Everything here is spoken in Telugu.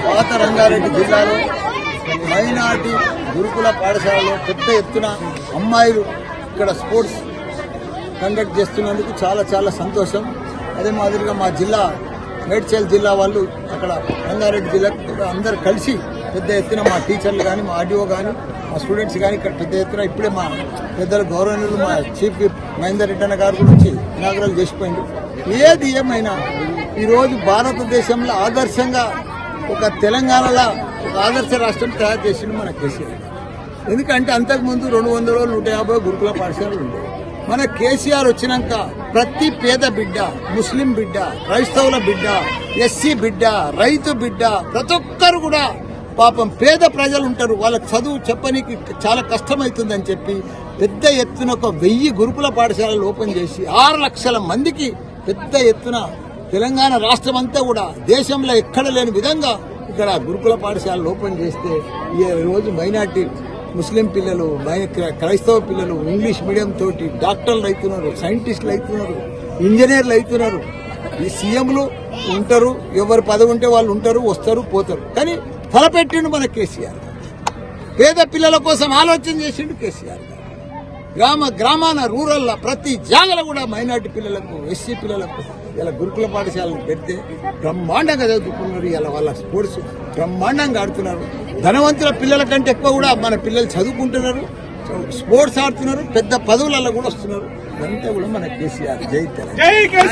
పాత రంగారెడ్డి జిల్లాలో మైనార్టీ గురుకుల పాఠశాలలో పెద్ద ఎత్తున అమ్మాయిలు ఇక్కడ స్పోర్ట్స్ కండక్ట్ చేస్తున్నందుకు చాలా చాలా సంతోషం. అదే మాదిరిగా మా జిల్లా మేడ్చల్ జిల్లా వాళ్ళు అక్కడ రంగారెడ్డి జిల్లా అందరు కలిసి పెద్ద ఎత్తున మా టీచర్లు కానీ మా ఆర్డీఓ కానీ మా స్టూడెంట్స్ కానీ ఇక్కడ పెద్ద ఎత్తున ఇప్పుడే మా పెద్దల గౌరవనీయులు మా చీఫ్ విప్ మహేందర్ రెడ్డి అన్న గారు కూడా వచ్చి ఇనాగ్రల్ చేసిపోయింది. ఏది ఏమైనా ఈరోజు భారతదేశంలో ఆదర్శంగా ఒక తెలంగాణలో ఒక ఆదర్శ రాష్ట్రం తయారు చేసింది మన కేసీఆర్. ఎందుకంటే అంతకుముందు 200 150 గురుకుల పాఠశాలలు ఉండేవి. మన కేసీఆర్ వచ్చినాక ప్రతి పేద బిడ్డ, ముస్లిం బిడ్డ, క్రైస్తవుల బిడ్డ, ఎస్సీ బిడ్డ, రైతు బిడ్డ, ప్రతి ఒక్కరు కూడా పాపం పేద ప్రజలు ఉంటారు, వాళ్ళకి చదువు చెప్పనీకి చాలా కష్టమవుతుందని చెప్పి పెద్ద ఎత్తున ఒక 1000 గురుకుల పాఠశాలలు ఓపెన్ చేసి 6 లక్షల మందికి పెద్ద ఎత్తున తెలంగాణ రాష్ట్రం అంతా కూడా దేశంలో ఎక్కడ లేని విధంగా ఇక్కడ గురుకుల పాఠశాలలు ఓపెన్ చేస్తే ఈ రోజు మైనార్టీ ముస్లిం పిల్లలు, క్రైస్తవ పిల్లలు ఇంగ్లీష్ మీడియం తోటి డాక్టర్లు అవుతున్నారు, సైంటిస్టులు అవుతున్నారు, ఇంజనీర్లు అవుతున్నారు. ఈ సీఎంలు ఉంటారు, ఎవరు పదవి ఉంటే వాళ్ళు ఉంటారు, వస్తారు, పోతారు. కానీ తలపెట్టిండు మన కేసీఆర్. పేద పిల్లల కోసం ఆలోచన చేసిండు కేసీఆర్. గ్రామాన రూరల్ ప్రతి జాగలో కూడా మైనార్టీ పిల్లలకు, ఎస్సీ పిల్లలకు ఇలా గురుకుల పాఠశాలను పెడితే బ్రహ్మాండంగా చదువుకున్నారు. ఇలా వాళ్ళ స్పోర్ట్స్ బ్రహ్మాండంగా ఆడుతున్నారు. ధనవంతుల పిల్లల కంటే ఎక్కువ కూడా మన పిల్లలు చదువుకుంటున్నారు, స్పోర్ట్స్ ఆడుతున్నారు, పెద్ద పదవులలో కూడా వస్తున్నారు. ఇదంతా కూడా మన కేసీఆర్. జై తెలంగాణ.